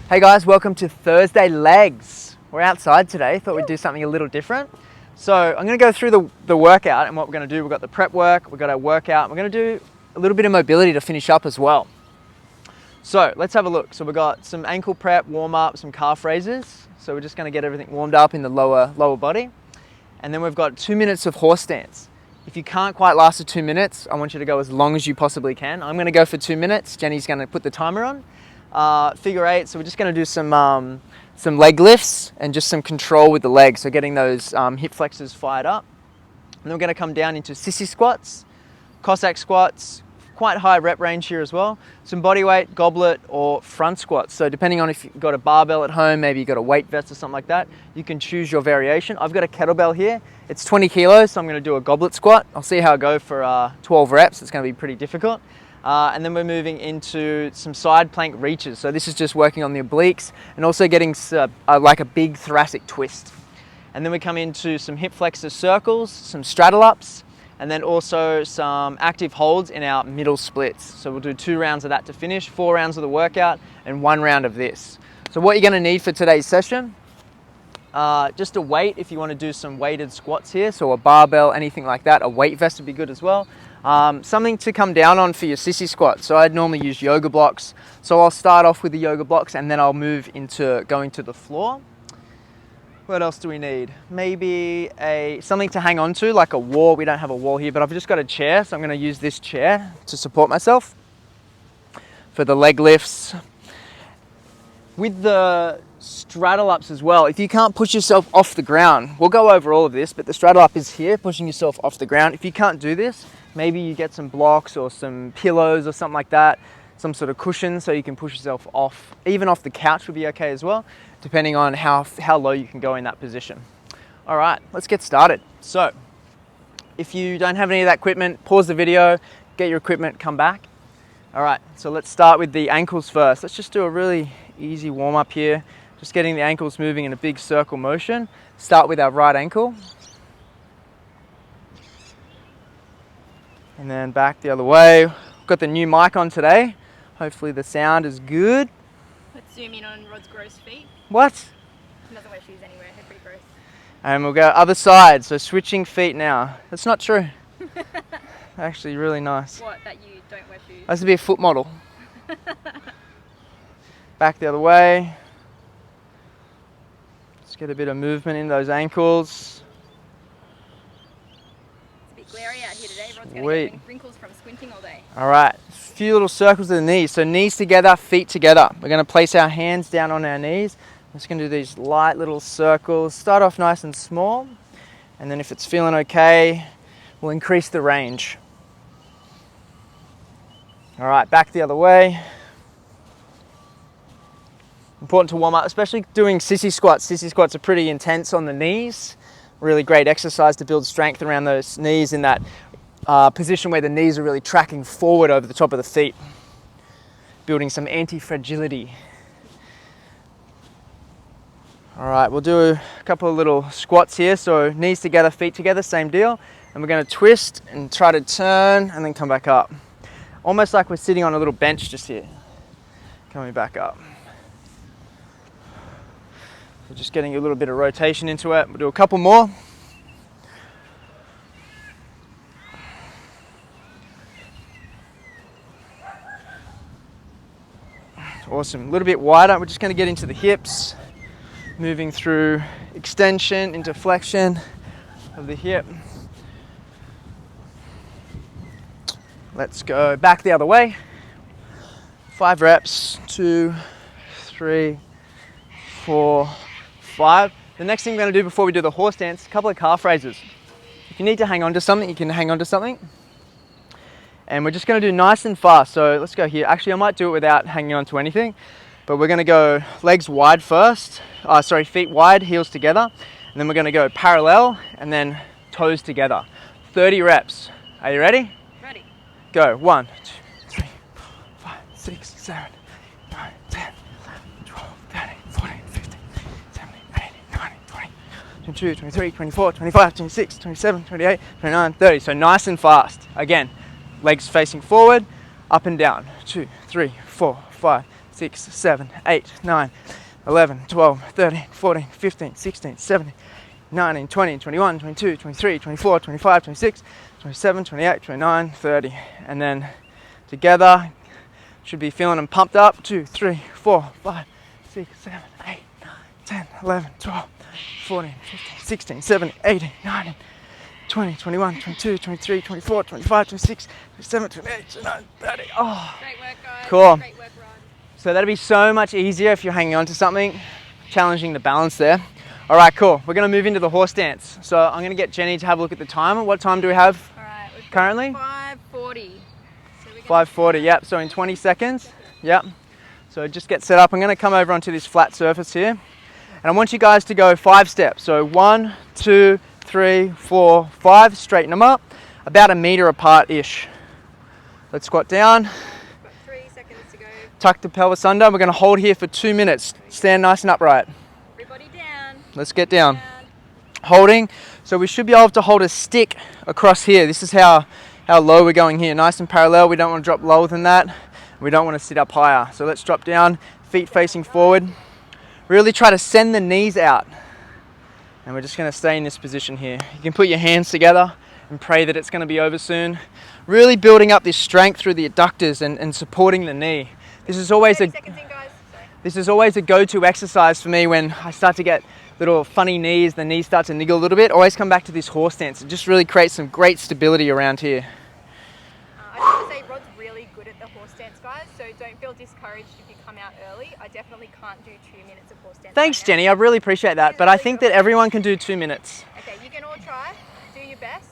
Hey guys, welcome to Thursday Legs. We're outside today, thought we'd do something a little different. So I'm going to go through the workout and what we're going to do. We've got the prep work, we've got our workout, we're going to do a little bit of mobility to finish up as well. So let's have a look. So we've got some ankle prep, warm up, some calf raises. So we're just going to get everything warmed up in the lower body. And then we've got 2 minutes of horse stance. If you can't quite last the 2 minutes, I want you to go as long as you possibly can. I'm going to go for 2 minutes. Jenny's going to put the timer on. Figure eight, so we're just going to do some leg lifts and just some control with the legs, so getting those hip flexors fired up. And then we're going to come down into Sissy squats, Cossack squats, quite high rep range here as well. Some body weight, goblet or front squats. So depending on if you've got a barbell at home, maybe you've got a weight vest or something like that, you can choose your variation. I've got a kettlebell here. It's 20 kilos, so I'm going to do a goblet squat. I'll see how I go for 12 reps. It's going to be pretty difficult. And then we're moving into some side plank reaches. So this is just working on the obliques and also getting like a big thoracic twist. And then we come into some hip flexor circles, some straddle ups, and then also some active holds in our middle splits. So we'll do 2 rounds of that to finish, 4 rounds of the workout and 1 round of this. So what you're going to need for today's session, just a weight if you want to do some weighted squats here. So a barbell, anything like that. A weight vest would be good as well. Something to come down on for your sissy squat. So I'd normally use yoga blocks. So I'll start off with the yoga blocks and then I'll move into going to the floor. What else do we need? Maybe something to hang on to, like a wall. We don't have a wall here, but I've just got a chair. So I'm going to use this chair to support myself for the leg lifts. With the straddle ups as well, if you can't push yourself off the ground, we'll go over all of this, but the straddle up is here, pushing yourself off the ground. If you can't do this, maybe you get some blocks or some pillows or something like that, some sort of cushion so you can push yourself off. Even off the couch would be okay as well, depending on how low you can go in that position. All right, let's get started. So if you don't have any of that equipment, pause the video, get your equipment, come back. All right, so let's start with the ankles first. Let's just do a really easy warm up here. Just getting the ankles moving in a big circle motion. Start with our right ankle. And then back the other way. Got the new mic on today. Hopefully the sound is good. Let's zoom in on Rod's gross feet. What? He doesn't wear shoes anywhere, they're pretty gross. And we'll go other side, so switching feet now. That's not true. Actually really nice. What, that you don't wear shoes? I used to be a foot model. Back the other way. Let's get a bit of movement in those ankles. It's a bit glary out here today. Rod's going to get wrinkles from squinting all day. All right, a few little circles of the knees. So knees together, feet together. We're going to place our hands down on our knees. I'm just going to do these light little circles. Start off nice and small. And then if it's feeling okay, we'll increase the range. All right, back the other way. Important to warm up, especially doing sissy squats. Sissy squats are pretty intense on the knees. Really great exercise to build strength around those knees in that position where the knees are really tracking forward over the top of the feet. Building some anti-fragility. All right, we'll do a couple of little squats here. So knees together, feet together, same deal. And we're going to twist and try to turn and then come back up. Almost like we're sitting on a little bench just here. Coming back up. So just getting a little bit of rotation into it. We'll do a couple more. Awesome, a little bit wider. We're just going to get into the hips, moving through extension into flexion of the hip. Let's go back the other way. 5 reps, 2, 3, 4, 5. The next thing we're going to do before we do the horse dance, a couple of calf raises. If you need to hang on to something, you can hang on to something. And we're just going to do nice and fast. So let's go here. Actually, I might do it without hanging on to anything. But we're going to go legs wide first. Feet wide, heels together. And then we're going to go parallel and then toes together. 30 reps. Are you ready? Ready. Go. 1, 2, 3, 4, 5, 6, 7, 8, 9, 10, 11, 12, 13, 14, 15, 17, 18, 19, 20, 22, 23, 24, 25, 26, 27, 28, 29, 30. So nice and fast. Again, legs facing forward, up and down. 2, 3, 4, 5, 6, 7, 8, 9, 11, 12, 13, 14, 15, 16, 17, 19, 20, 21, 22, 23, 24, 25, 26, 27, 28, 29, 30. And then together, should be feeling them pumped up. 2, 3, 4, 5, 6, 7, 8, 9, 10, 11, 12, 14, 15, 16, 17, 18, 19, 20, 21, 22, 23, 24, 25, 26, 27, 28, 29, 30. Oh, Great work, guys. cool. Great work, Rod. So that'd be so much easier if you're hanging on to something, challenging the balance there. All right, cool. We're gonna move into the horse dance. So I'm gonna get Jenny to have a look at the timer. What time do we have All right, we've got currently? 5:40. So 5:40, yep. So in 20 seconds, yep. So just get set up. I'm gonna come over onto this flat surface here. And I want you guys to go 5 steps. So 1, 2, 3, 4, 5, straighten them up, about 1 meter apart-ish. Let's squat down, Got 3 seconds to go. tuck the pelvis under. We're gonna hold here for 2 minutes. Stand nice and upright. Everybody down. Let's get down. Holding, so we should be able to hold a stick across here. This is how low we're going here. Nice and parallel. We don't want to drop lower than that. We don't want to sit up higher. So let's drop down, feet facing forward. Really try to send the knees out. And we're just going to stay in this position here. You can put your hands together and pray that it's going to be over soon. Really building up this strength through the adductors and supporting the knee. This is always 30 seconds in, guys. Sorry. This is always a go-to exercise for me when I start to get little funny knees, the knees start to niggle a little bit. Always come back to this horse dance. It just really creates some great stability around here. I just want to say Rod's really good at the horse dance, guys, so don't feel discouraged if you come out early. I definitely can't do 2 minutes of horse dance. Thanks, right now. Jenny. I really appreciate that. But I think that everyone can do 2 minutes. Okay, you can all try. Do your best.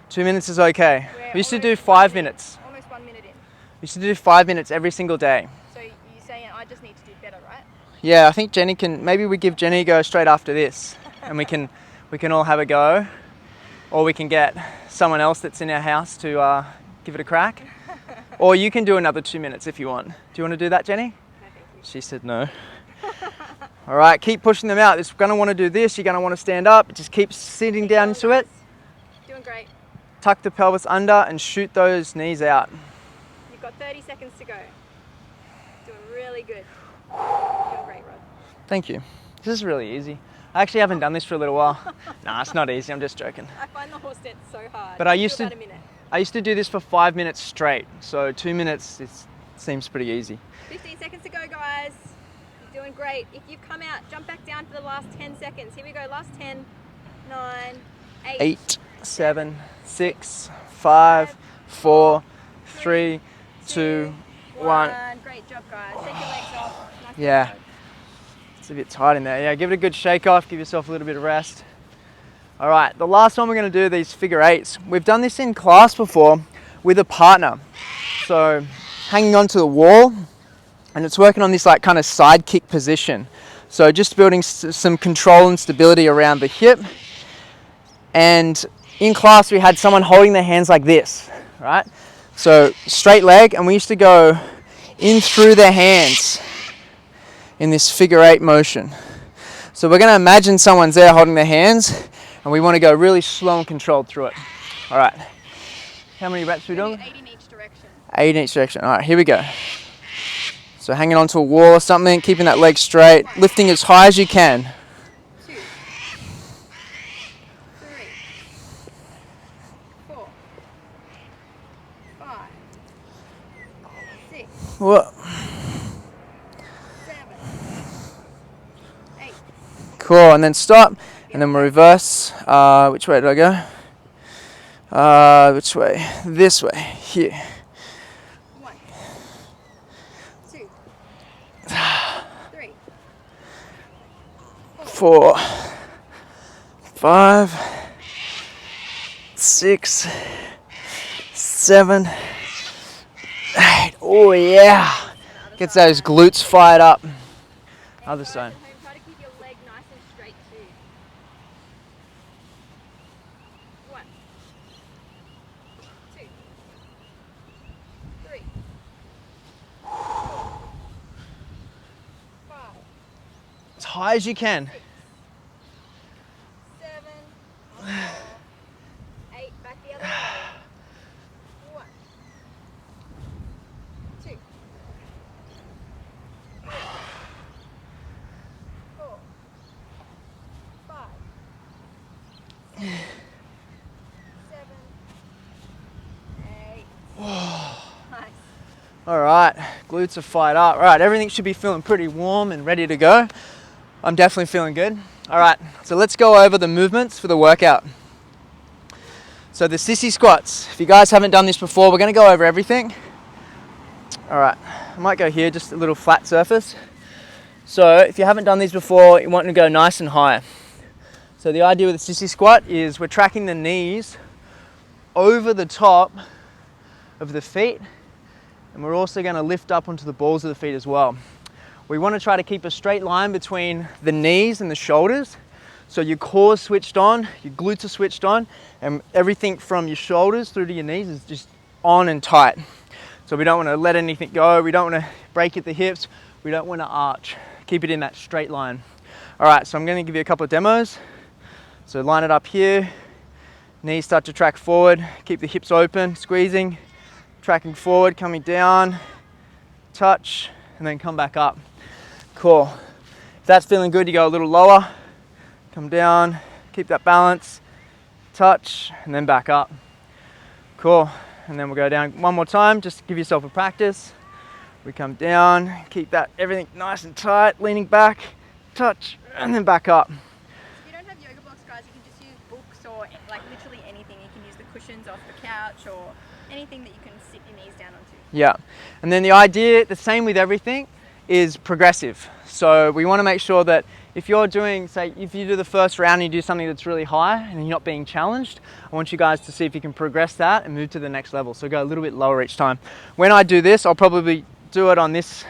2 minutes is okay. We're We used to do almost 5 1 minute. minutes. Almost 1 minute in. We used to do 5 minutes every single day. So you're saying I just need to do better, right? Yeah, I think Jenny can, maybe we give Jenny a go straight after this and we can all have a go, or we can get someone else that's in our house to give it a crack, or you can do another 2 minutes if you want. Do you want to do that, Jenny? No, thank you. She said no. All right, keep pushing them out. You're going to want to do this. You're going to want to stand up. Just keep sitting down into it. Doing great. Tuck the pelvis under and shoot those knees out. You've got 30 seconds to go. Doing really good. Doing great, Rod. Thank you. This is really easy. I actually haven't done this for a little while. Nah, it's not easy. I'm just joking. I find the horse dance so hard. But I Do used to- about a minute. I used to do this for 5 minutes straight. So 2 minutes seems pretty easy. 15 seconds to go, guys. You're doing great. If you've come out, jump back down for the last 10 seconds. Here we go. Last 10, 9, 8, 8, 7, 6, 5, 4, 3, 2, 1. Great job, guys. Take your legs off. Nice Yeah. and slow. It's a bit tight in there. Yeah, give it a good shake off. Give yourself a little bit of rest. All right, the last one we're going to do these figure eights. We've done this in class before with a partner. So hanging onto the wall, and it's working on this like kind of side kick position. So just building some control and stability around the hip. And in class we had someone holding their hands like this, right? So straight leg, and we used to go in through their hands in this figure eight motion. So we're going to imagine someone's there holding their hands, and we want to go really slow and controlled through it. All right. How many reps are we doing? 8 in each direction. 8 in each direction. All right, here we go. So hanging onto a wall or something, keeping that leg straight, lifting as high as you can. 2, 3, 4, 5, 6, Whoa. 7, 8. Cool, and then stop, and then we'll reverse. Which way did I go? Which way? This way, here. 1, 2, 3, 4, 5, 6, 7, 8. Oh yeah. Gets those glutes fired up. Other side. Try to keep your leg nice and straight too. 1, 2, 3, 4, 5, As high as you can. 7, 8. Back the other way. 1, 2, All right, glutes are fired up. All right, everything should be feeling pretty warm and ready to go. I'm definitely feeling good. All right, so let's go over the movements for the workout. So the sissy squats, if you guys haven't done this before, we're gonna go over everything. All right, I might go here, just a little flat surface. So if you haven't done these before, you want to go nice and high. So the idea with the sissy squat is we're tracking the knees over the top of the feet, and we're also going to lift up onto the balls of the feet as well. We want to try to keep a straight line between the knees and the shoulders. So your core is switched on, your glutes are switched on, and everything from your shoulders through to your knees is just on and tight. So we don't want to let anything go. We don't want to break at the hips. We don't want to arch. Keep it in that straight line. All right, so I'm going to give you a couple of demos. So line it up here. Knees start to track forward. Keep the hips open, squeezing. Tracking forward, coming down, touch, and then come back up. Cool. If that's feeling good, you go a little lower, come down, keep that balance, touch, and then back up. Cool. And then we'll go down one more time, just give yourself a practice. We come down, keep that everything nice and tight, leaning back, touch, and then back up. If you don't have yoga blocks, guys, you can just use books or like literally anything. You can use the cushions off the couch or anything that you can sit your knees down onto. Yeah, and then the idea, the same with everything, is progressive. So we want to make sure that if you're doing, say, if you do the first round and you do something that's really high and you're not being challenged, I want you guys to see if you can progress that and move to the next level. So go a little bit lower each time. When I do this, I'll probably do it on this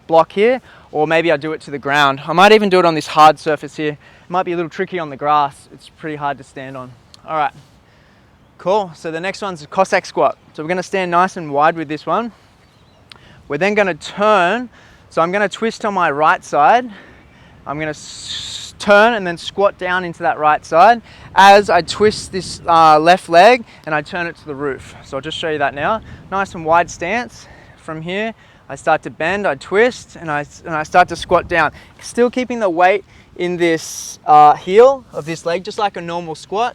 block here, or maybe I do it to the ground. I might even do it on this hard surface here. It might be a little tricky on the grass. It's pretty hard to stand on. All right. Cool, so the next one's a Cossack squat. So we're gonna stand nice and wide with this one. We're then gonna turn. So I'm gonna twist on my right side. I'm gonna turn and then squat down into that right side as I twist this left leg and I turn it to the roof. So I'll just show you that now. Nice and wide stance. From here, I start to bend, I twist, and I start to squat down. Still keeping the weight in this heel of this leg, just like a normal squat.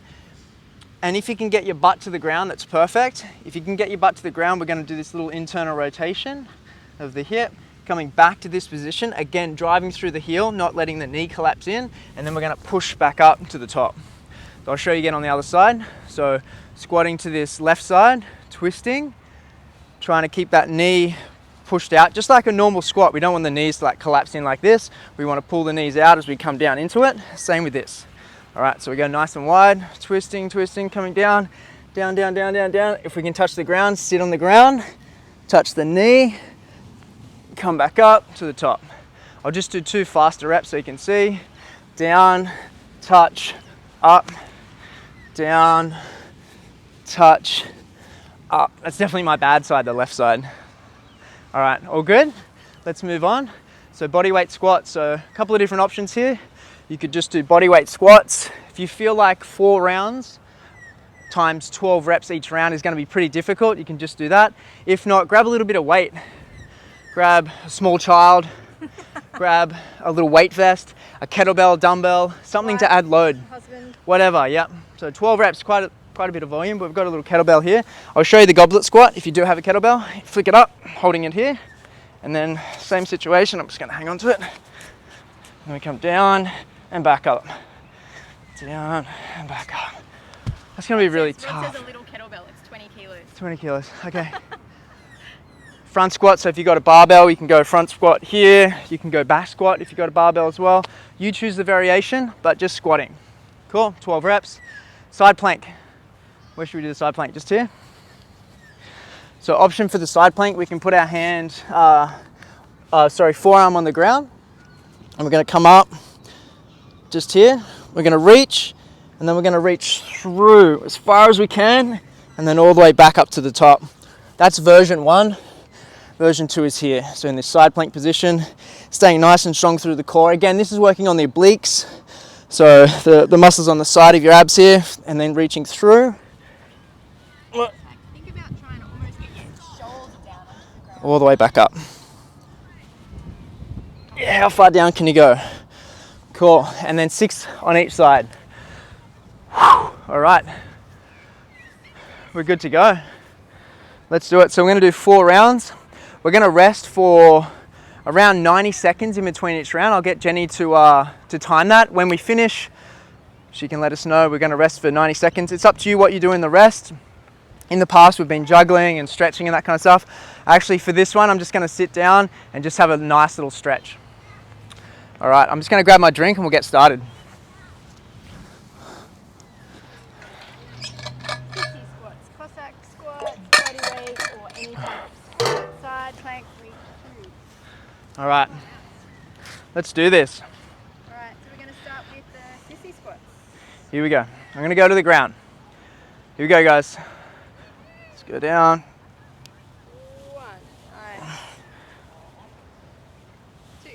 And if you can get your butt to the ground, that's perfect. If you can get your butt to the ground, we're gonna do this little internal rotation of the hip, coming back to this position, again, driving through the heel, not letting the knee collapse in, and then we're gonna push back up to the top. So I'll show you again on the other side. So squatting to this left side, twisting, trying to keep that knee pushed out, just like a normal squat. We don't want the knees to like collapse in like this. We wanna pull the knees out as we come down into it. Same with this. All right, so we go nice and wide, twisting, twisting, coming down, down, down, down, down, down. If we can touch the ground, sit on the ground, touch the knee, come back up to the top. I'll just do 2 faster reps so you can see. Down, touch, up, down, touch, up. That's definitely my bad side, the left side. All right, all good? Let's move on. So body weight squats, so a couple of different options here. You could just do body weight squats. If you feel like 4 rounds times 12 reps each round is going to be pretty difficult, you can just do that. If not, grab a little bit of weight. Grab a small child, grab a little weight vest, a kettlebell, dumbbell, something to add load. Husband. Whatever, yep. So 12 reps, quite a bit of volume, but we've got a little kettlebell here. I'll show you the goblet squat if you do have a kettlebell. Flick it up, holding it here. And then same situation, I'm just going to hang on to it. Then we come down and back up. Down and back up. That's going to be really tough. Rod says a little kettlebell, it's 20 kilos. 20 kilos, okay. Front squat, so if you've got a barbell, you can go front squat here. You can go back squat if you've got a barbell as well. You choose the variation, but just squatting. Cool, 12 reps. Side plank. Where should we do the side plank? Just here? So option for the side plank, we can put our hand, forearm on the ground. And we're gonna come up just here. We're gonna reach, and then we're gonna reach through as far as we can, and then all the way back up to the top. That's version 1. Version 2 is here. So in this side plank position, staying nice and strong through the core. Again, this is working on the obliques. So the muscles on the side of your abs here, and then reaching through. Think about trying to almost get your shoulder down onto the ground. All the way back up. Yeah, how far down can you go? Cool, and then 6 on each side. All right, we're good to go. Let's do it. So we're gonna do 4 rounds. We're gonna rest for around 90 seconds in between each round. I'll get Jenny to time that. When we finish, she can let us know. We're gonna rest for 90 seconds. It's up to you what you do in the rest. In the past, we've been juggling and stretching and that kind of stuff. Actually, for this one, I'm just gonna sit down and just have a nice little stretch. All right, I'm just gonna grab my drink and we'll get started. Sissy squats, Cossack squats, body weight, or any type of squat, side plank, reach through. All right, let's do this. All right, so we're going to start with the sissy squats. Here we go. I'm gonna go to the ground. Here we go, guys. Let's go down. 1, nice. 2,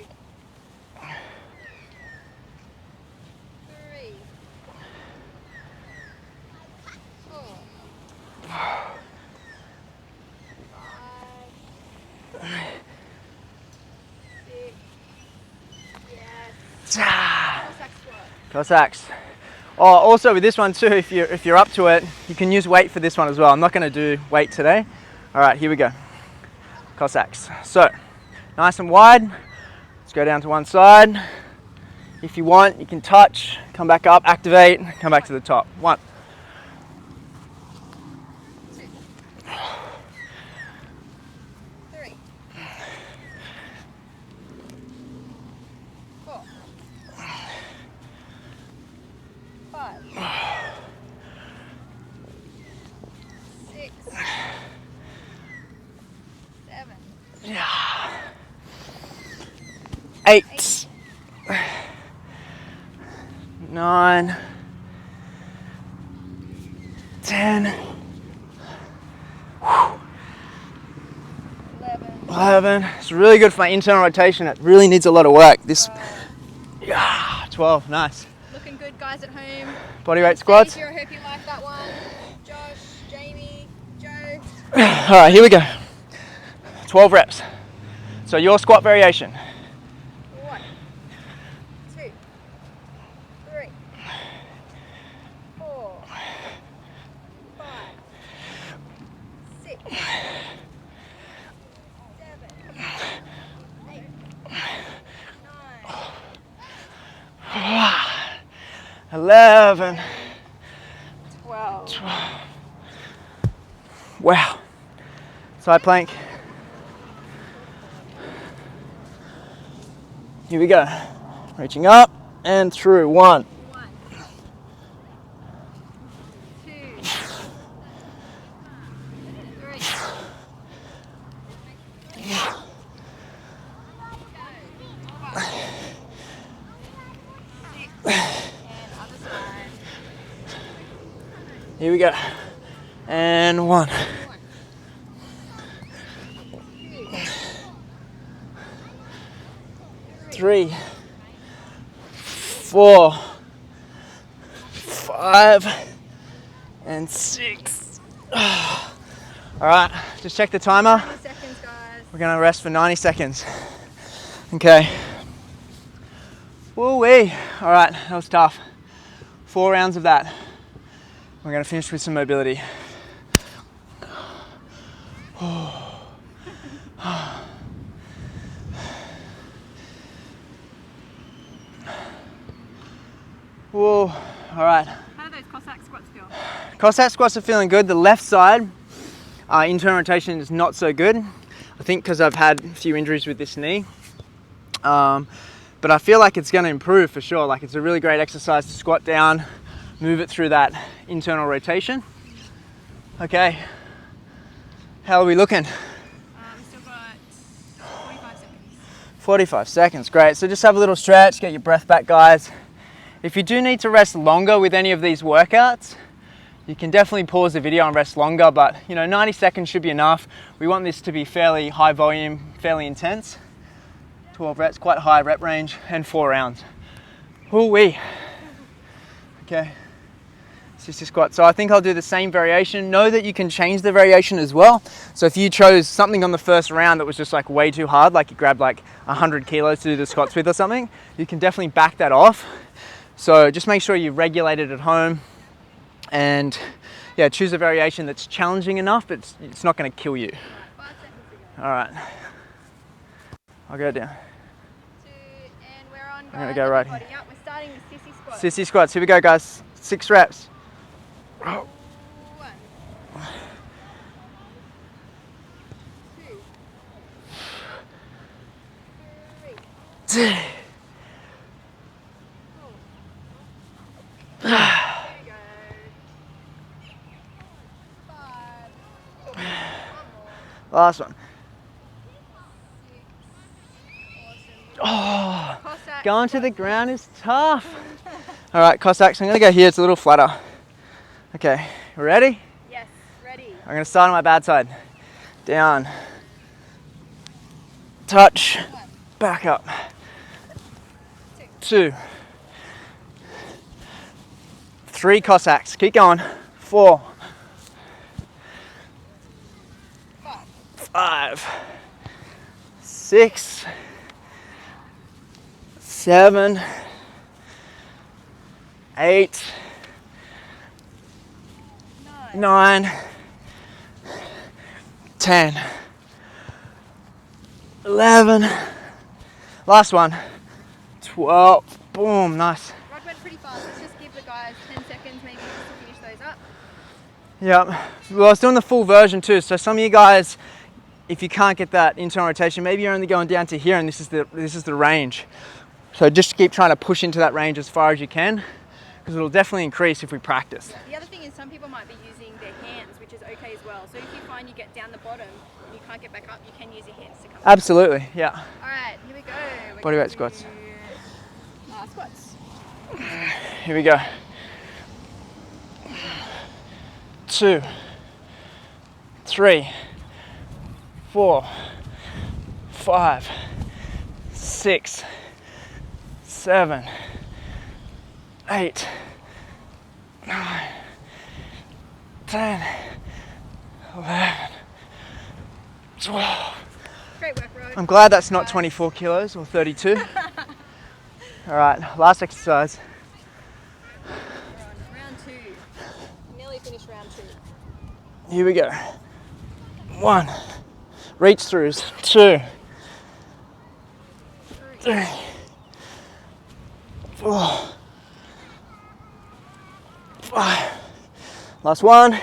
3, 4, 5, 6, yes. Cossack squat. Cossacks. Oh, also with this one too, if you're up to it, you can use weight for this one as well. I'm not going to do weight today. All right, here we go. Cossacks. So, nice and wide. Let's go down to one side. If you want, you can touch, come back up, activate, come back to the top. 1. 2, 3, 4, 5, 6, 7, 8, 9, 10, 11. It's really good for my internal rotation. It really needs a lot of work. This, 12, nice. Looking good, guys at home. Body weight squats. I hope you like that one. Josh, Jamie, Joe. All right, here we go. 12 reps. So your squat variation. 1, 2, 3, 4, 5, 6, 7, 8, 9, 11. 12. Wow. Side plank. Here we go. Reaching up and through. 1. 1, 2, 3, 6, and other side. Here we go. And 1. 3, 4, 5, and 6. All right, just check the timer. 20 seconds, guys. We're gonna rest for 90 seconds. Okay. Woo-wee. All right, that was tough. 4 rounds of that. We're gonna finish with some mobility. Whoa, all right. How do those Cossack squats feel? Cossack squats are feeling good. The left side, internal rotation is not so good. I think because I've had a few injuries with this knee. But I feel like it's gonna improve for sure. Like it's a really great exercise to squat down, move it through that internal rotation. Okay, how are we looking? We've still got 45 seconds. 45 seconds, great. So just have a little stretch, get your breath back, guys. If you do need to rest longer with any of these workouts, you can definitely pause the video and rest longer, but 90 seconds should be enough. We want this to be fairly high volume, fairly intense. 12 reps, quite high rep range, and 4 rounds. Ooh-wee. Okay, sissy squat. So I think I'll do the same variation. Know that you can change the variation as well. So if you chose something on the first round that was just like way too hard, like you grabbed like 100 kilos to do the squats with or something, you can definitely back that off. So just make sure you regulate it at home and choose a variation that's challenging enough, but it's not gonna kill you. 5 seconds to go. All right. I'll go down. 2, and we're on. I'm gonna go right here. Yep, we're starting the sissy squat. Sissy squats. Here we go, guys. 6 reps. 1, 2, 3. There you go. 5. Last one. 6. Awesome. Oh, Cossack. going to the ground is tough. All right, Cossacks, I'm gonna go here. It's a little flatter. Okay, ready? Yes, ready. I'm gonna start on my bad side. Down. Touch. Back up. 2. 3 Cossacks. Keep going. 4. 5. 6. 7. 8. 9. 10. 11. Last one. 12. Boom, nice. Rod went pretty fast. Let's just give the guys 10 seconds maybe just to finish those up. Yep. Well, I was doing the full version too. So some of you guys, if you can't get that internal rotation, maybe you're only going down to here, and this is the range. So just keep trying to push into that range as far as you can, because it'll definitely increase if we practice. Yeah. The other thing is some people might be using their hands, which is okay as well. So if you find you get down the bottom and you can't get back up, you can use your hands to come up. Absolutely. Yeah. All right, here we go. We're Body gonna weight squats. do, squats. Here we go. 2, 3, 4, 5, 6, 7, 8, 9, 10, 11, 12. Great work, Rod. I'm glad that's not 24 kilos or 32. All right, last exercise. We're on round 2. Nearly finished round 2. Here we go. 1, reach throughs. 2, 3, 4, 5. Last one.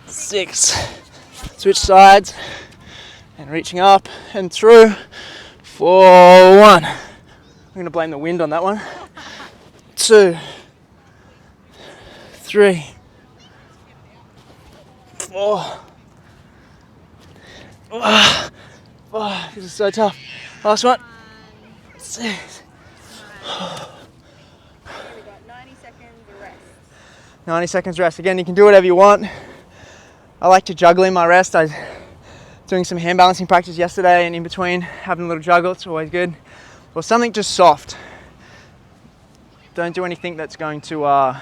6. Switch sides and reaching up and through. 4, 1. I'm gonna blame the wind on that one. 2, 3, 4. This is so tough. Last one. 6. Here we go. 90 seconds rest. 90 seconds rest. Again, you can do whatever you want. I like to juggle in my rest. I was doing some hand balancing practice yesterday, and in between having a little juggle, it's always good. Or something just soft. Don't do anything that's going to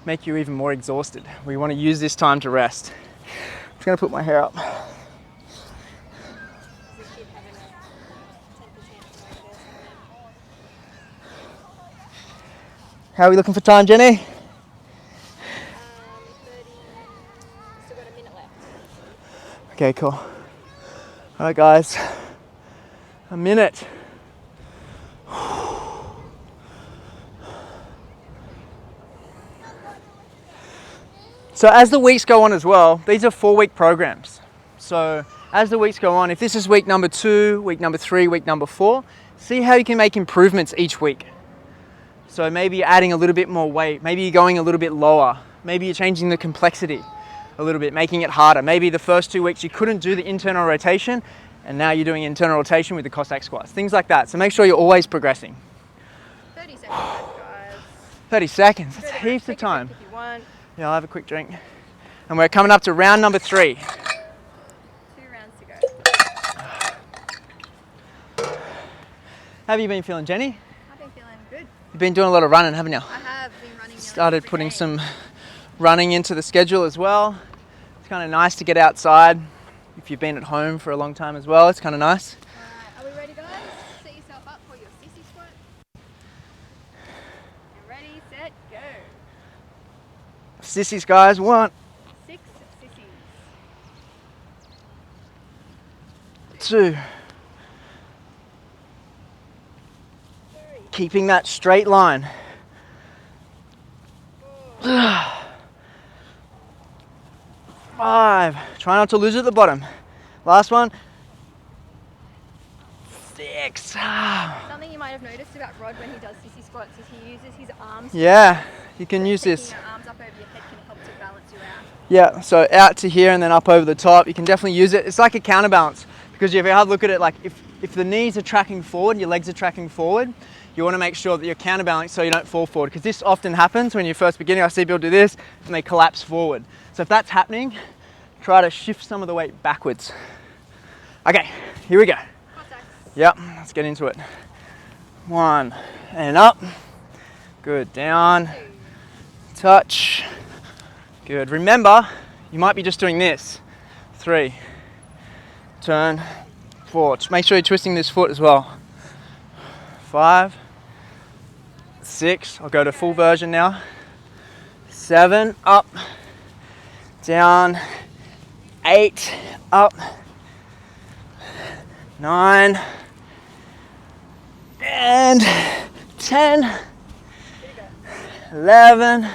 make you even more exhausted. We want to use this time to rest. I'm just going to put my hair up. How are we looking for time, Jenny? 30. Still got a minute left. Okay, cool. All right, guys. A minute. So as the weeks go on as well, these are 4-week programs. So as the weeks go on, if this is week number 2, week number 3, week number 4, see how you can make improvements each week. So maybe you're adding a little bit more weight, maybe you're going a little bit lower, maybe you're changing the complexity a little bit, making it harder. Maybe the first 2 weeks you couldn't do the internal rotation, and now you're doing internal rotation with the Cossack squats, things like that. So make sure you're always progressing. 30 seconds left, guys. 30 seconds, that's heaps of time. If you want. Yeah, I'll have a quick drink. And we're coming up to round number 3. 2 rounds to go. How have you been feeling, Jenny? I've been feeling good. You've been doing a lot of running, haven't you? I have been running. Started putting some running into the schedule as well. It's kind of nice to get outside. If you've been at home for a long time as well, it's kind of nice. Alright, are we ready, guys? Set yourself up for your sissy squat. And ready, set, go. Sissies, guys, 1, 6 sissies. 2. Keeping that straight line. 5. Try not to lose it at the bottom. Last one. 6. Something you might have noticed about Rod when he does sissy squats is he uses his arms. Yeah, you can use this. Your arms up over your head can help to balance you out. Yeah, so out to here and then up over the top. You can definitely use it. It's like a counterbalance, because if you have a look at it, like if the knees are tracking forward, your legs are tracking forward, you want to make sure that you're counterbalanced so you don't fall forward, because this often happens when you're first beginning. I see people do this and they collapse forward. So if that's happening, try to shift some of the weight backwards. Okay, here we go. Cossacks. Yep, let's get into it. 1 and up. Good, down, 2. touch. Good, remember, you might be just doing this. 3, turn, 4. Just make sure you're twisting this foot as well. 5, 6, I'll go to full version now. 7, up, down, 8, up, 9, and 10, 11,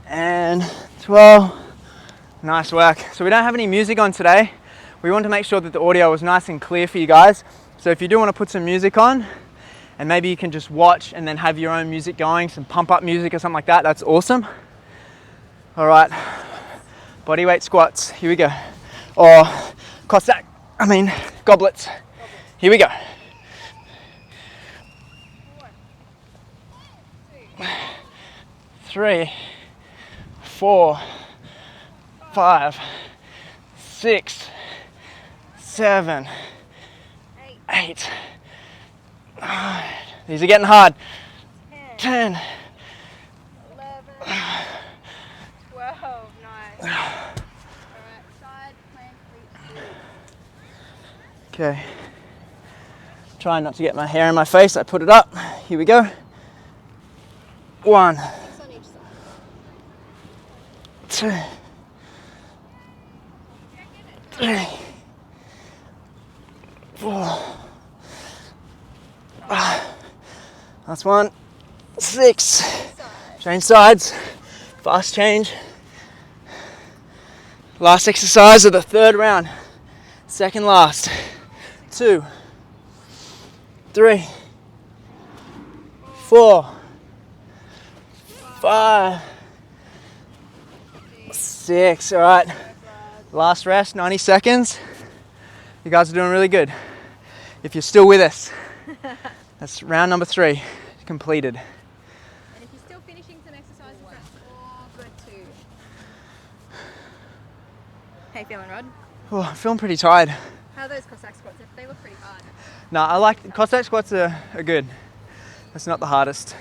and 12. Nice work. So we don't have any music on today. We want to make sure that the audio was nice and clear for you guys. So if you do want to put some music on, and maybe you can just watch and then have your own music going, some pump up music or something like that, that's awesome. All right, bodyweight squats, here we go. Or Cossack, goblets. Here we go. 3, 4, 5, 6, 7, 8. These are getting hard. 10, 11, 12, nice. Alright, side plank reach. Okay. Trying not to get my hair in my face, I put it up. Here we go. 1, Just on each side. 2, 3, 4. Last one. 6. Change sides. Fast change. Last exercise of the third round. Second last. 2, 3, 4, 5, 6. All right. Last rest, 90 seconds. You guys are doing really good. If you're still with us, that's round number 3 completed. And if you're still finishing some exercises, that's all good too. How you feeling, Rod? Oh, I'm feeling pretty tired. How are those Cossack squats? They look pretty hard. No, I like Cossack squats are good. That's not the hardest.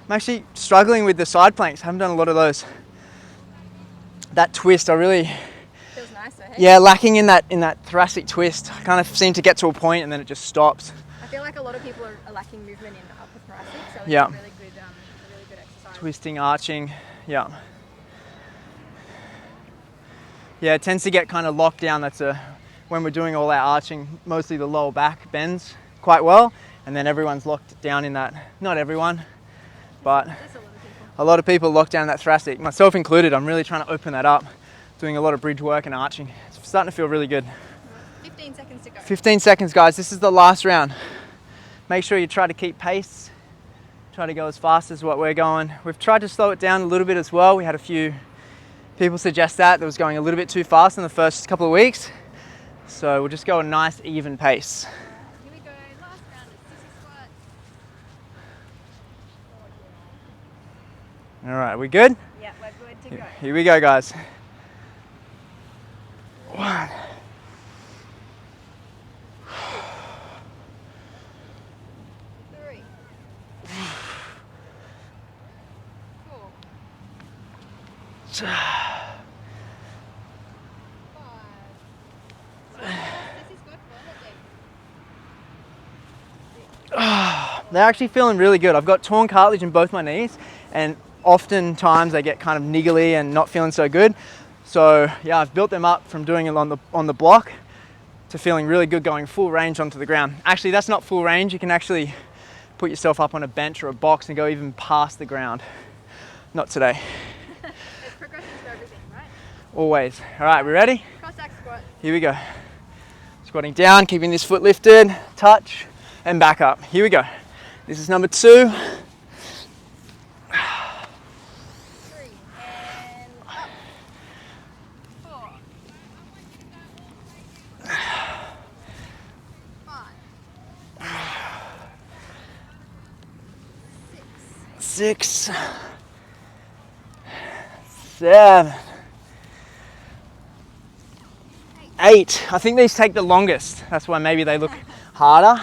I'm actually struggling with the side planks. I haven't done a lot of those. That twist, I really, Feels nice though, hey? yeah, lacking in that thoracic twist. I kind of seem to get to a point and then it just stops. I feel like a lot of people are lacking movement in upper thoracic, so it's Yeah. a really good exercise. Twisting, arching, yeah. Yeah, it tends to get kind of locked down. When we're doing all our arching, mostly the lower back bends quite well, and then everyone's locked down in that. Not everyone, but Just a lot of people. a lot of people locked down in that thoracic, myself included. I'm really trying to open that up, doing a lot of bridge work and arching. It's starting to feel really good. 15 seconds to go. 15 seconds, guys. This is the last round. Make sure you try to keep pace. Try to go as fast as what we're going. We've tried to slow it down a little bit as well. We had a few people suggest that was going a little bit too fast in the first couple of weeks. So we'll just go a nice even pace. Here we go. Last round is sissy squat. All right, we good? Yeah, we're good to go. Here we go, guys. 1. 3, 4, 5. This is good for it. They're actually feeling really good. I've got torn cartilage in both my knees, and oftentimes they get kind of niggly and not feeling so good. So yeah, I've built them up from doing it on the block. to feeling really good going full range onto the ground. Actually, that's not full range. You can actually put yourself up on a bench or a box and go even past the ground. Not today. There's progressions to everything, right? Always. All right, we ready? Cossack squat. Here we go. Squatting down, keeping this foot lifted, touch, and back up. Here we go. This is number 2. 3 and up. 4. 5. 6. 7. 8. I think these take the longest. That's why maybe they look harder.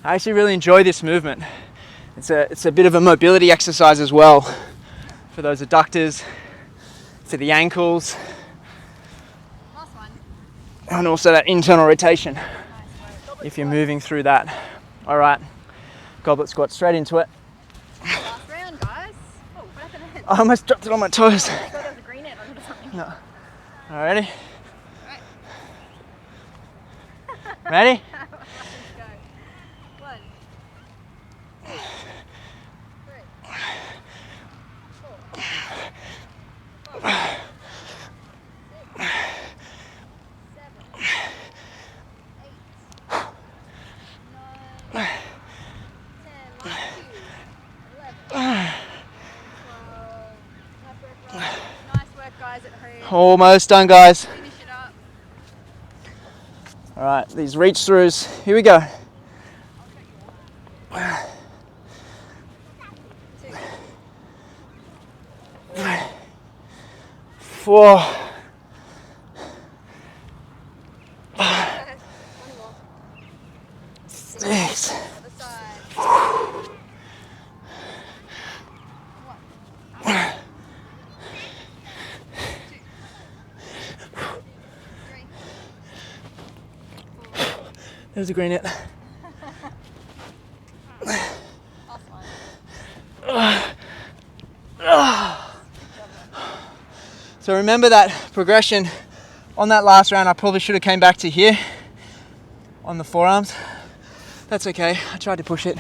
I actually really enjoy this movement. It's a bit of a mobility exercise as well for those adductors, for the ankles, Last one. and also that internal rotation Nice work. Goblet if you're squat. moving through that. All right, goblet squat straight into it. Last round, guys. Oh, what happened? I almost dropped it on my toes. I thought there was a green net on it or something. No. All ready? Right. Ready? Let's go. 1, 2, 3, 4, 5, 6, 7, 8, 9, 10, 11, 12. Nice work, guys, at home. Almost done, guys. Finish it up. All right, these reach throughs. Here we go. 2, 4. 1 more. 6. Other side. 1, 2, 3, 4. There's a green net. Last one. So remember that progression on that last round. I probably should have came back to here on the forearms. That's okay, I tried to push it.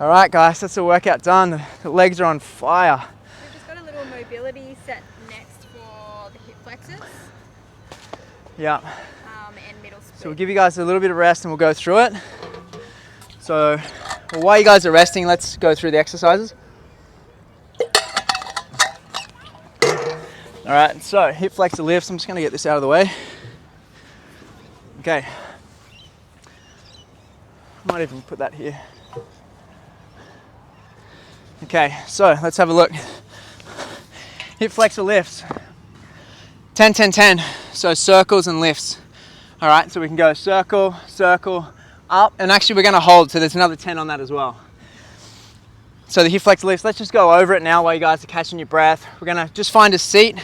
All right, guys, that's the workout done. The legs are on fire. We've just got a little mobility set next for the hip flexors Yeah, and middle split. so we'll give you guys a little bit of rest and we'll go through it. So while you guys are resting, let's go through the exercises. All right, so hip flexor lifts. I'm just gonna get this out of the way. Okay. Might even put that here. Okay, so let's have a look. Hip flexor lifts. 10, 10, 10. So circles and lifts. All right, so we can go circle, circle, up, and actually we're gonna hold, so there's another 10 on that as well. So the hip flexor lifts, let's just go over it now while you guys are catching your breath. We're gonna just find a seat.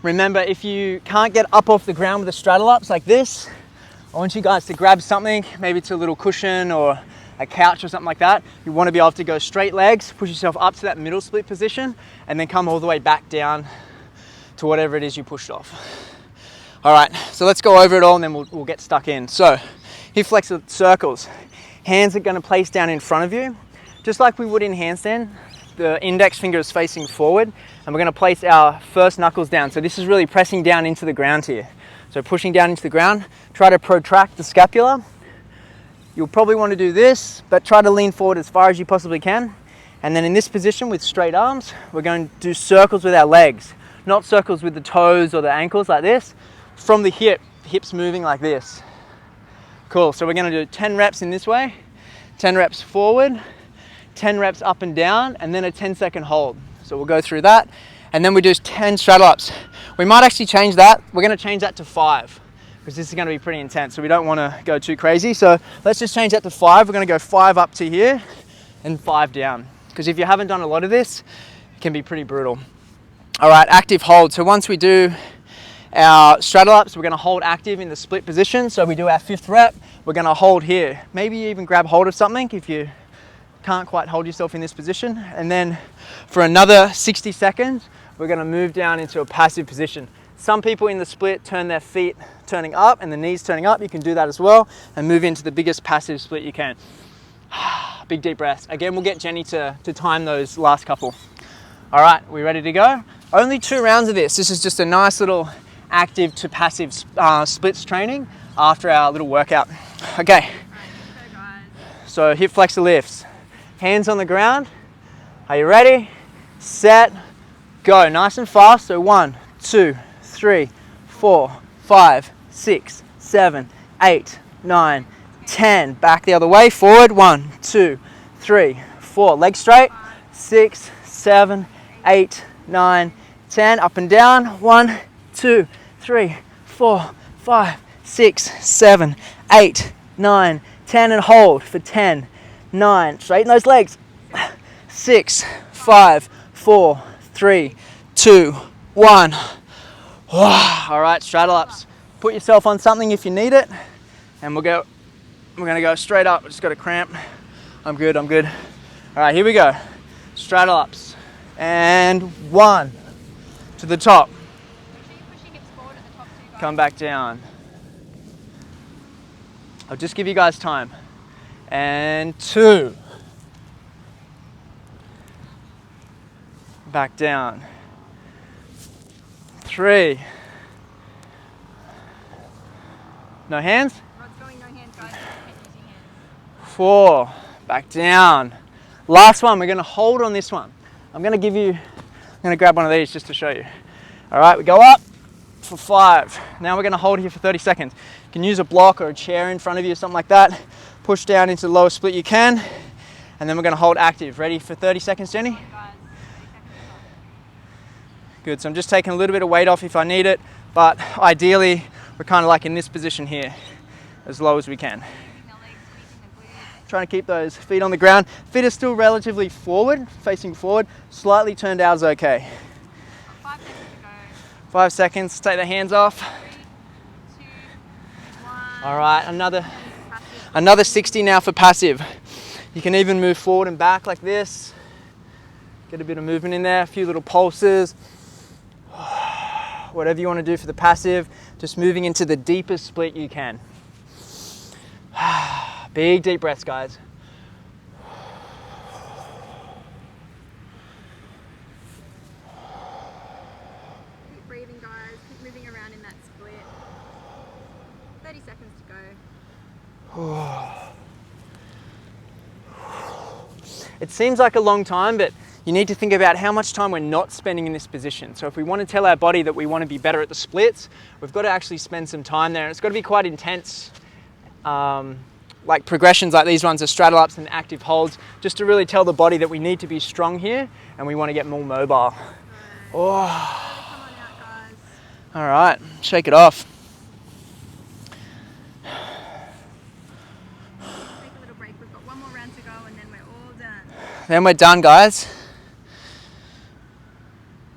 Remember, if you can't get up off the ground with a straddle ups like this, I want you guys to grab something, maybe it's a little cushion or a couch or something like that. You want to be able to go straight legs, push yourself up to that middle split position, and then come all the way back down to whatever it is you pushed off. All right, so let's go over it all and then we'll get stuck in. So, hip flexor circles. Hands are gonna place down in front of you, just like we would in handstand. The index finger is facing forward, and we're gonna place our first knuckles down. So this is really pressing down into the ground here. So pushing down into the ground, try to protract the scapula. You'll probably want to do this, but try to lean forward as far as you possibly can. And then in this position with straight arms, we're going to do circles with our legs, not circles with the toes or the ankles like this. From the hips moving like this. Cool, so we're going to do 10 reps in this way, 10 reps forward, 10 reps up and down, and then a 10-second hold. So we'll go through that, and then we do 10 straddle ups. We might actually change that. We're going to change that to 5 because this is going to be pretty intense, so we don't want to go too crazy. So let's just change that to 5. We're going to go 5 up to here and 5 down, because if you haven't done a lot of this, it can be pretty brutal. All right, active hold. So once we do our straddle ups, we're going to hold active in the split position. So we do our 5th rep, we're going to hold here. Maybe you even grab hold of something if you can't quite hold yourself in this position. And then for another 60 seconds, we're going to move down into a passive position. Some people in the split turn their feet turning up and the knees turning up. You can do that as well and move into the biggest passive split you can. Big deep breaths. Again, we'll get Jenny to time those last couple. All right, we ready to go? Only 2 rounds of this. This is just a nice little active to passive splits training after our little workout. Okay, so hip flexor lifts. Hands on the ground. Are you ready? Set, go. Nice and fast. So 1, 2, 3, 4, 5, 6, 7, 8, 9, 10. Back the other way. Forward. 1, 2, 3, 4. Legs straight. 6, 7, 8, 9, 10. Up and down. 1, 2, 3, 4, 5, 6, 7, 8, 9, 10. And hold for 10, 9. Straighten those legs. 6, 5, 4, 3, 2, 1. All right, straddle ups. Put yourself on something if you need it, and we're gonna go straight up. I just got a cramp. I'm good. All right, here we go. Straddle ups, and 1 to the top. Come back down. I'll just give you guys time. And 2. Back down. 3. No hands? Rod's going no hands, guys. Can't use your hands. 4. Back down. Last one, we're gonna hold on this one. I'm gonna grab one of these just to show you. All right, we go up for 5. Now we're gonna hold here for 30 seconds. You can use a block or a chair in front of you, something like that. Push down into the lowest split you can, and then we're gonna hold active. Ready for 30 seconds, Jenny? Good, so I'm just taking a little bit of weight off if I need it, but ideally we're kind of like in this position here, as low as we can. Trying to keep those feet on the ground. Feet are still relatively forward, facing forward. Slightly turned out is okay. 5 seconds to go. 5 seconds, take the hands off. 3, 2, 1. All right, another 60 now for passive. You can even move forward and back like this. Get a bit of movement in there, a few little pulses. Whatever you want to do for the passive, just moving into the deepest split you can. Big deep breaths, guys. Keep breathing, guys. Keep moving around in that split. 30 seconds to go. It seems like a long time, but you need to think about how much time we're not spending in this position. So if we want to tell our body that we want to be better at the splits, we've got to actually spend some time there. And it's got to be quite intense, like progressions like these ones are straddle ups and active holds, just to really tell the body that we need to be strong here and we want to get more mobile. Oh. Come on out, guys. All right, shake it off. Take a little break. We've got 1 more round to go and then we're all done. Then we're done, guys.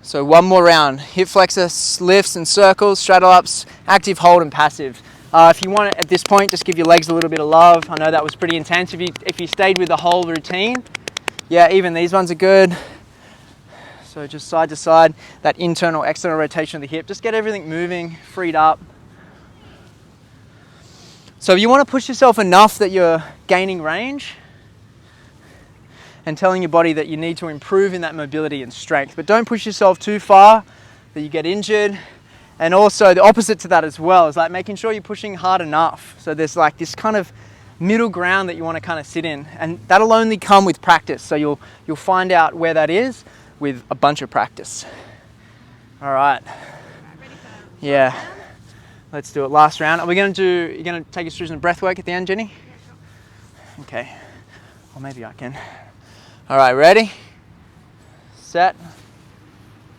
So 1 more round. Hip flexor lifts and circles, straddle ups, active hold and passive. If you want it at this point, just give your legs a little bit of love. I know that was pretty intense. If you stayed with the whole routine, yeah, even these ones are good. So just side to side, that internal, external rotation of the hip. Just get everything moving, freed up. So you want to push yourself enough that you're gaining range and telling your body that you need to improve in that mobility and strength. But don't push yourself too far that you get injured. And also the opposite to that as well is like making sure you're pushing hard enough. So there's like this kind of middle ground that you want to kind of sit in, and that'll only come with practice. So you'll find out where that is with a bunch of practice. All right. Yeah. Let's do it. Last round. You're going to take us through some breath work at the end, Jenny? Yeah, sure. Okay. Or maybe I can. All right, ready? Set.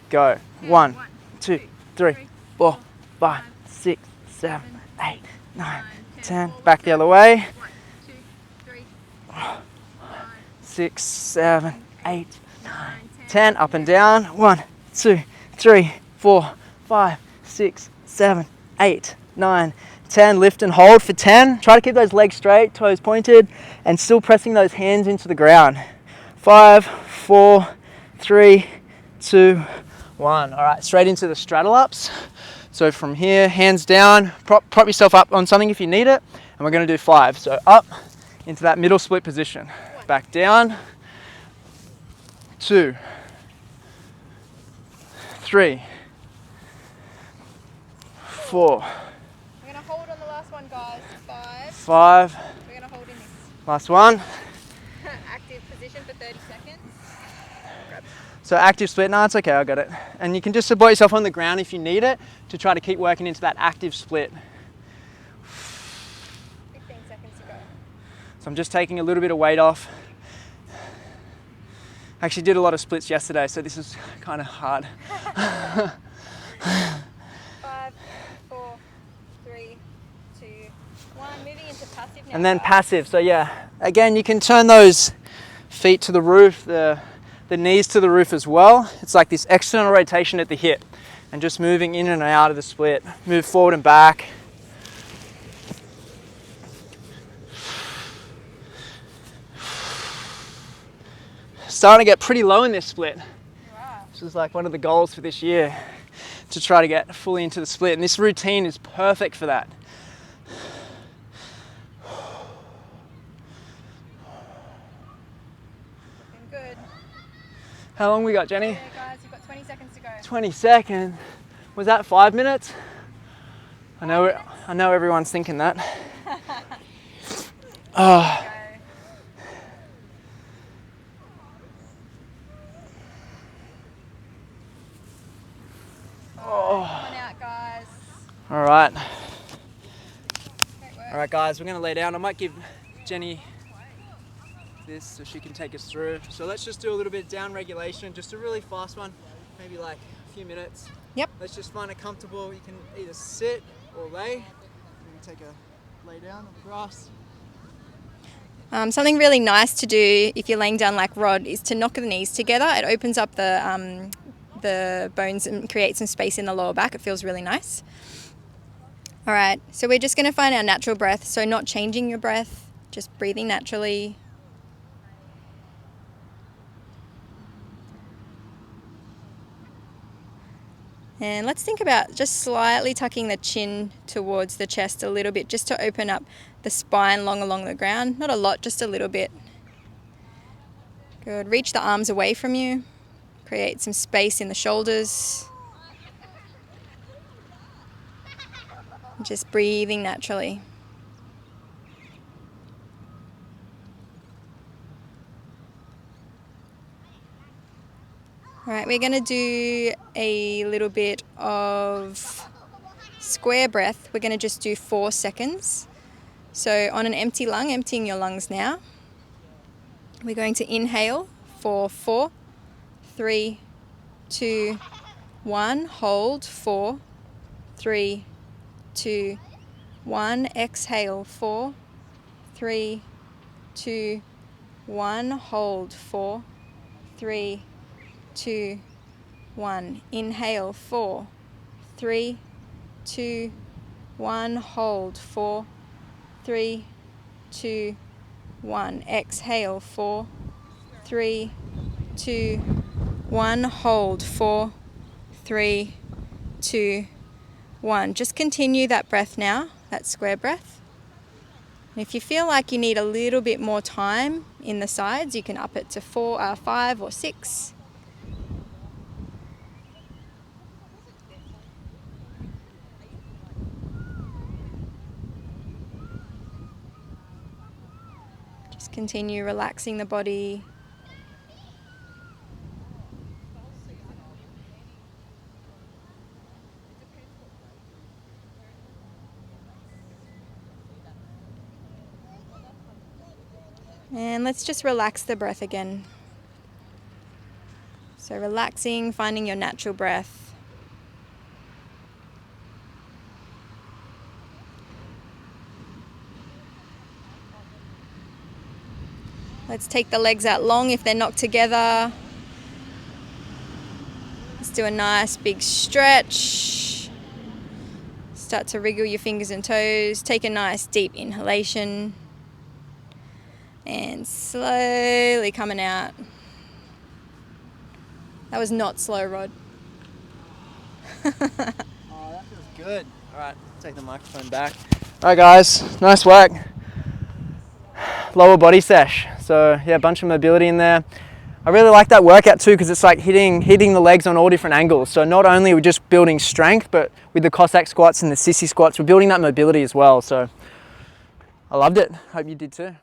Go. 1, 2, 3, 4, 5, 6, 7, 8, 9, 10. Back the other way. 1, 2, 3, 6, 7, 8, 9, 10. Up and down. 1, 2, 3, 4, 5, 6, 7, 8, 9, 10. Lift and hold for 10. Try to keep those legs straight, toes pointed, and still pressing those hands into the ground. 5, 4, 3, 2, 1. All right, straight into the straddle ups. So from here, hands down, prop yourself up on something if you need it, and we're going to do 5. So up into that middle split position, back down, 2, 3, 4. We're going to hold on the last one, guys. 5. 5. We're going to hold in this Last one. active position for 30 seconds. So active split, no, it's okay, I got it. And you can just support yourself on the ground if you need it to try to keep working into that active split. 15 seconds to go. So I'm just taking a little bit of weight off. I actually did a lot of splits yesterday, so this is kind of hard. 5, 4, 3, 2, 1. Moving into passive now. And then passive, so yeah, again, you can turn those feet to the roof, the knees to the roof as well. It's like this external rotation at the hip and just moving in and out of the split. Move forward and back. Starting to get pretty low in this split. Wow. This is like one of the goals for this year, to try to get fully into the split. And this routine is perfect for that. Looking good. How long we got, Jenny? Yeah, guys, you've got 20 seconds to go. 20 seconds. Was that 5 minutes? I know everyone's thinking that. Oh. Come on out, guys. All right. Great work. All right, guys, we're going to lay down. I might give Jenny this so she can take us through. So let's just do a little bit of down regulation, just a really fast one, maybe like a few minutes. Yep. Let's just find it comfortable. You can either sit or lay. You can take a lay down on the grass. Something really nice to do if you're laying down like Rod is to knock the knees together. It opens up the bones and creates some space in the lower back. It feels really nice. All right, so we're just going to find our natural breath. So not changing your breath, just breathing naturally. And let's think about just slightly tucking the chin towards the chest a little bit, just to open up the spine long along the ground. Not a lot, just a little bit. Good. Reach the arms away from you. Create some space in the shoulders. Just breathing naturally. All right, we're going to do a little bit of square breath. We're going to just do 4 seconds. So on an empty lung, emptying your lungs now. We're going to inhale for 4, 3, 2, 1. Hold 4, 3, 2, 1. Exhale 4, 3, 2, 1. Hold 4, 3, 2, 1. Inhale 4, 3, 2, 1. Hold 4, 3, 2, 1. Exhale 4, 3, 2, 1. Hold 4, 3, 2, 1. Just continue that breath now, that square breath. And if you feel like you need a little bit more time in the sides, you can up it to 5 or 6. Just continue relaxing the body. And let's just relax the breath again. So relaxing, finding your natural breath. Let's take the legs out long if they're knocked together. Let's do a nice big stretch. Start to wriggle your fingers and toes. Take a nice deep inhalation. And slowly coming out. That was not slow, Rod. Oh, that feels Good. All right, take the microphone back. All right, guys, nice work. Lower body sesh. So yeah, a bunch of mobility in there. I really like that workout too because it's like hitting the legs on all different angles. So not only are we just building strength, but with the Cossack squats and the Sissy squats, we're building that mobility as well. So I loved it. Hope you did too.